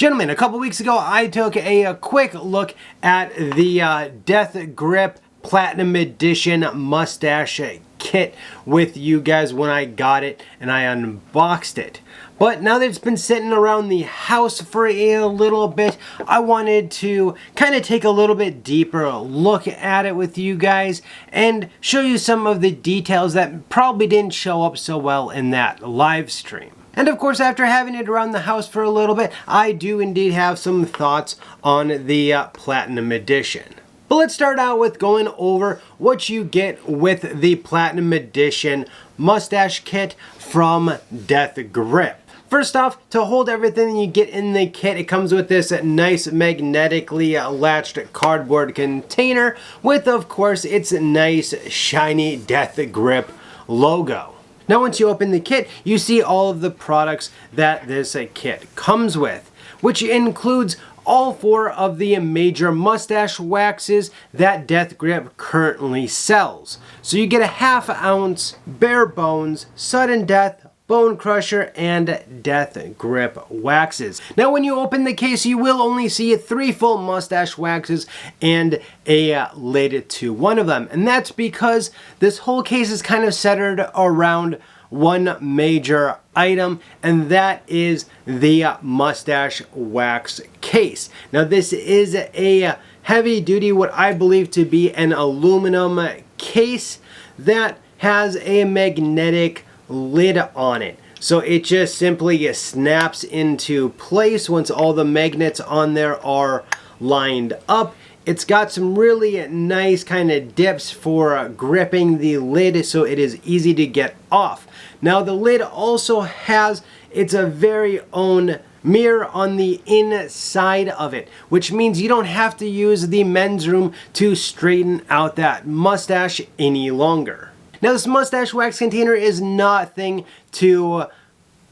Gentlemen, a couple weeks ago I took a quick look at the DeathGrip Platinum Edition Mustache kit with you guys when I got it and I unboxed it. But now that it's been sitting around the house for a little bit, I wanted to kind of take a little bit deeper look at it with you guys and show you some of the details that probably didn't show up so well in that live stream. And of course, after having it around the house for a little bit, I do indeed have some thoughts on the Platinum Edition. But let's start out with going over what you get with the Platinum Edition Mustache kit from DeathGrip. First off, to hold everything you get in the kit, it comes with this nice magnetically latched cardboard container with, of course, its nice shiny DeathGrip logo. Now once you open the kit, you see all of the products that this kit comes with, which includes all 4 of the major mustache waxes that DeathGrip currently sells. So you get a ½ ounce, bare bones, sudden death, bone crusher, and DeathGrip waxes. Now when you open the case, you will only see 3 full mustache waxes and a lid to one of them. And that's because this whole case is kind of centered around one major item, and that is the mustache wax case. Now this is a heavy duty, what I believe to be an aluminum case that has a magnetic lid on it. So it just simply snaps into place once all the magnets on there are lined up. It's got some really nice kind of dips for gripping the lid so it is easy to get off. Now the lid also has its very own mirror on the inside of it, which means you don't have to use the men's room to straighten out that mustache any longer. Now this mustache wax container is nothing to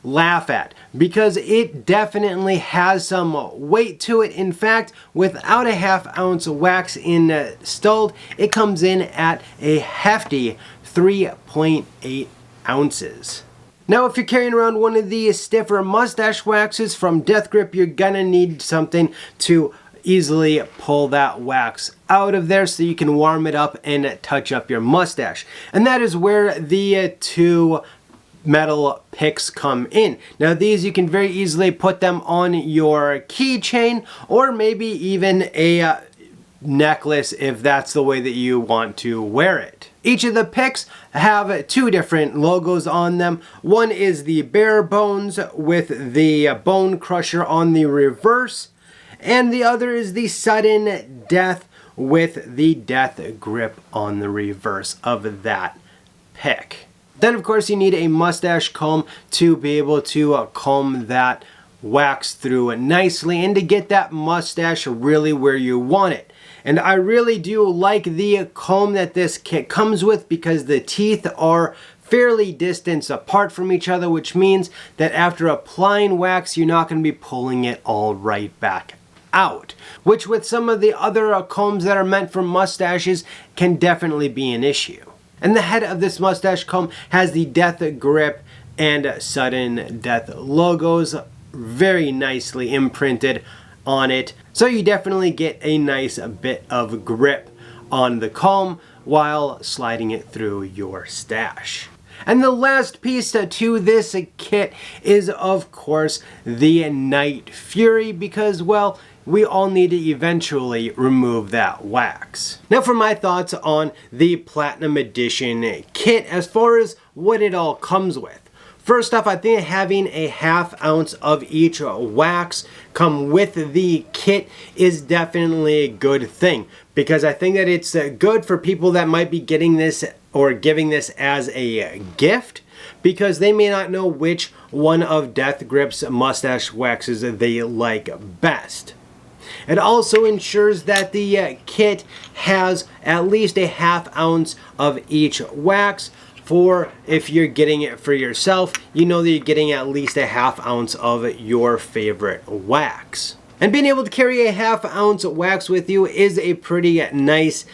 laugh at because it definitely has some weight to it. In fact, without a ½ ounce wax installed, it comes in at a hefty 3.8 ounces. Now if you're carrying around one of the stiffer mustache waxes from DeathGrip, you're gonna need something to easily pull that wax out of there so you can warm it up and touch up your mustache. And that is where the 2 metal picks come in. Now these, you can very easily put them on your keychain or maybe even a necklace if that's the way that you want to wear it. Each of the picks have 2 different logos on them. One is the bare bones with the bone crusher on the reverse, and the other is the sudden death with the DeathGrip on the reverse of that pick. Then of course you need a mustache comb to be able to comb that wax through nicely and to get that mustache really where you want it. And I really do like the comb that this kit comes with because the teeth are fairly distant apart from each other, which means that after applying wax, you're not going to be pulling it all right back out, which with some of the other combs that are meant for mustaches can definitely be an issue. And the head of this mustache comb has the DeathGrip and Sudden Death logos very nicely imprinted on it. So you definitely get a nice bit of grip on the comb while sliding it through your stash. And the last piece to this kit is of course the Night Fury because, well, we all need to eventually remove that wax. Now for my thoughts on the Platinum Edition kit as far as what it all comes with. First off, I think having a ½ ounce of each wax come with the kit is definitely a good thing because I think that it's good for people that might be getting this or giving this as a gift because they may not know which one of DeathGrip's mustache waxes they like best. It also ensures that the kit has at least a ½ ounce of each wax. For if you're getting it for yourself, you know that you're getting at least a ½ ounce of your favorite wax. And being able to carry a ½ ounce wax with you is a pretty nice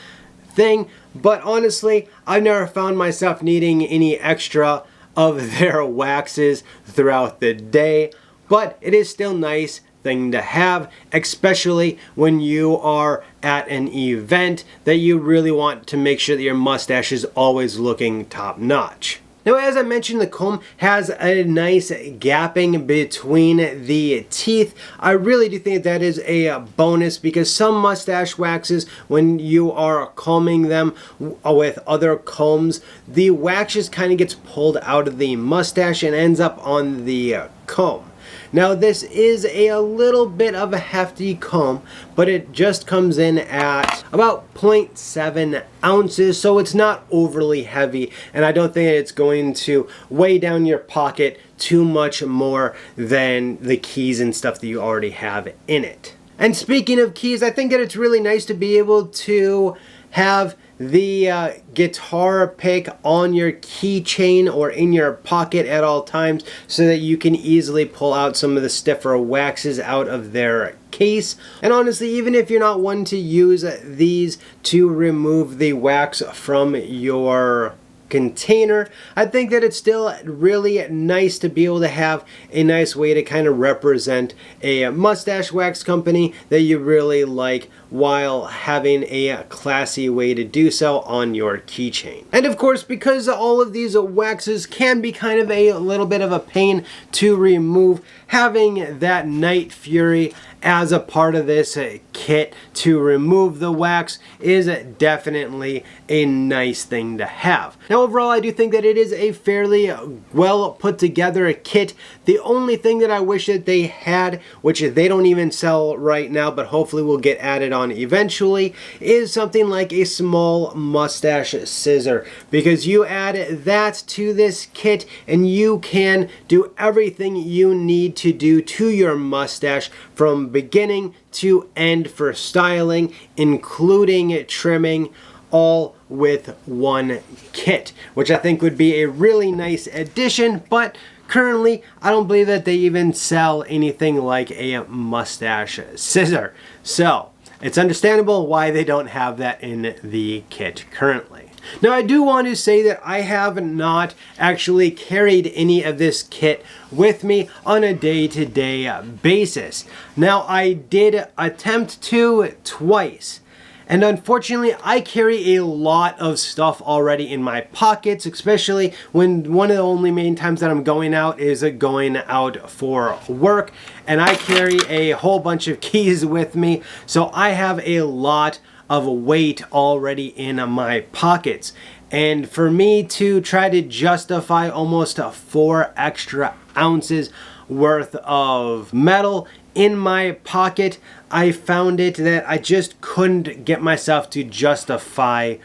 thing, but honestly, I've never found myself needing any extra of their waxes throughout the day, but it is still nice thing to have, especially when you are at an event that you really want to make sure that your mustache is always looking top notch. Now, as I mentioned, the comb has a nice gapping between the teeth. I really do think that is a bonus because some mustache waxes, when you are combing them with other combs, the wax just kind of gets pulled out of the mustache and ends up on the comb. Now, this is a little bit of a hefty comb, but it just comes in at about 0.7 ounces, so it's not overly heavy, and I don't think it's going to weigh down your pocket too much more than the keys and stuff that you already have in it. And speaking of keys, I think that it's really nice to be able to have the guitar pick on your keychain or in your pocket at all times so that you can easily pull out some of the stiffer waxes out of their case. And honestly, even if you're not one to use these to remove the wax from your container, I think that it's still really nice to be able to have a nice way to kind of represent a mustache wax company that you really like while having a classy way to do so on your keychain. And of course, because all of these waxes can be kind of a little bit of a pain to remove, having that Night Fury as a part of this kit to remove the wax is definitely a nice thing to have. Now, overall, I do think that it is a fairly well put together kit. The only thing that I wish that they had, which they don't even sell right now, but hopefully will get added on eventually, is something like a small mustache scissor, because you add that to this kit and you can do everything you need to do to your mustache from beginning to end for styling, including trimming, all with one kit, which I think would be a really nice addition. But currently, I don't believe that they even sell anything like a mustache scissor, so it's understandable why they don't have that in the kit currently. Now, I do want to say that I have not actually carried any of this kit with me on a day-to-day basis. Now, I did attempt to twice, and unfortunately, I carry a lot of stuff already in my pockets, especially when one of the only main times that I'm going out is going out for work, and I carry a whole bunch of keys with me, so I have a lot of weight already in my pockets. And for me to try to justify almost 4 extra ounces worth of metal in my pocket, I found it that I just couldn't get myself to justify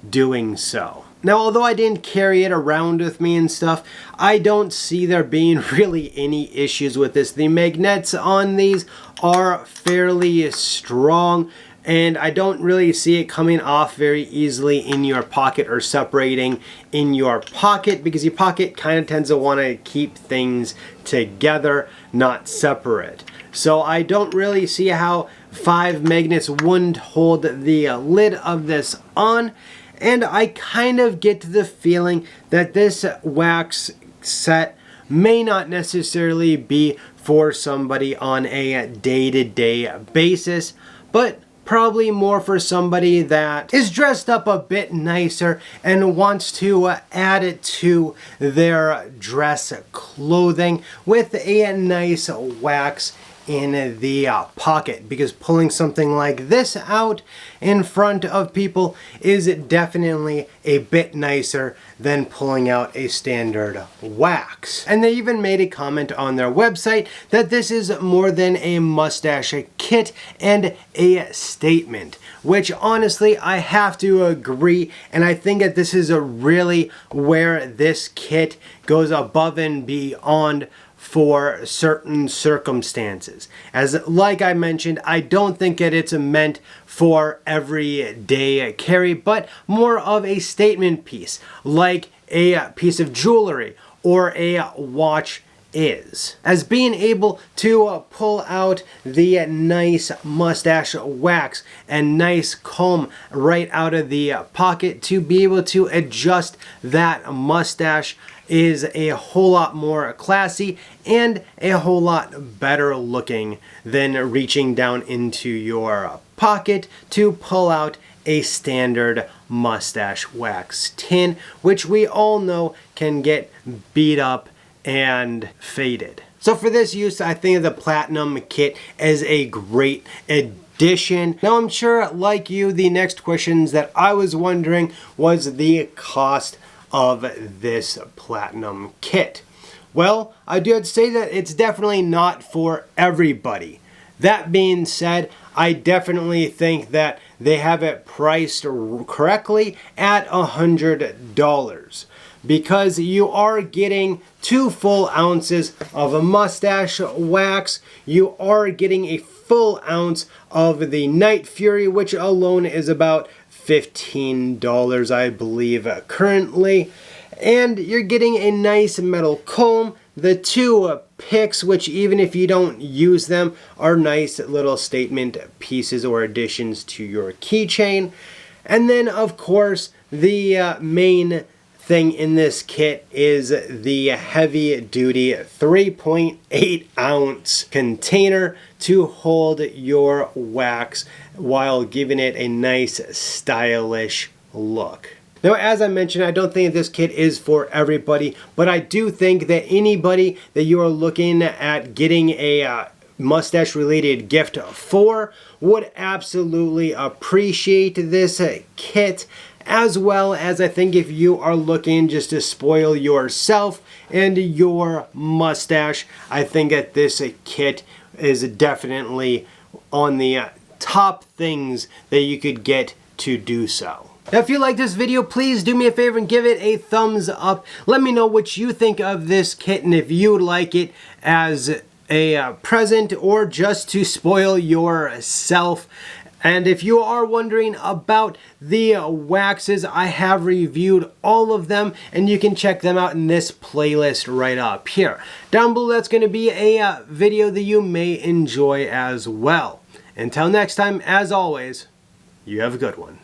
doing so. Now, although I didn't carry it around with me and stuff, I don't see there being really any issues with this. The magnets on these are fairly strong, and I don't really see it coming off very easily in your pocket or separating in your pocket, because your pocket kind of tends to want to keep things together, not separate. So I don't really see how 5 magnets wouldn't hold the lid of this on. And I kind of get the feeling that this wax set may not necessarily be for somebody on a day-to-day basis, but probably more for somebody that is dressed up a bit nicer and wants to add it to their dress clothing with a nice wax in the pocket, because pulling something like this out in front of people is definitely a bit nicer than pulling out a standard wax. And they even made a comment on their website that this is more than a mustache kit and a statement, which honestly I have to agree, and I think that this is really where this kit goes above and beyond for certain circumstances. As like I mentioned, I don't think that it's meant for everyday carry, but more of a statement piece, like a piece of jewelry or a watch is, as being able to pull out the nice mustache wax and nice comb right out of the pocket to be able to adjust that mustache is a whole lot more classy and a whole lot better looking than reaching down into your pocket to pull out a standard mustache wax tin, which we all know can get beat up and faded. So for this use, I think the Platinum kit is a great addition. Now I'm sure, like you, the next questions that I was wondering was the cost of this Platinum kit. Well, I do have to say that it's definitely not for everybody. That being said, I definitely think that they have it priced correctly at $100, because you are getting 2 full ounces of a mustache wax. You are getting a full ounce of the Night Fury, which alone is about $15, I believe, currently. And you're getting a nice metal comb, the 2 picks, which even if you don't use them, are nice little statement pieces or additions to your keychain. And then, of course, the main thing in this kit is the heavy duty 3.8 ounce container to hold your wax while giving it a nice stylish look. Now, as I mentioned, I don't think this kit is for everybody, but I do think that anybody that you are looking at getting a mustache related gift for would absolutely appreciate this kit. As well as, I think if you are looking just to spoil yourself and your mustache, I think that this kit is definitely on the top things that you could get to do so. Now, if you like this video, please do me a favor and give it a thumbs up. Let me know what you think of this kit and if you would like it as a present or just to spoil yourself. And if you are wondering about the waxes, I have reviewed all of them, and you can check them out in this playlist right up here. Down below, that's going to be a video that you may enjoy as well. Until next time, as always, you have a good one.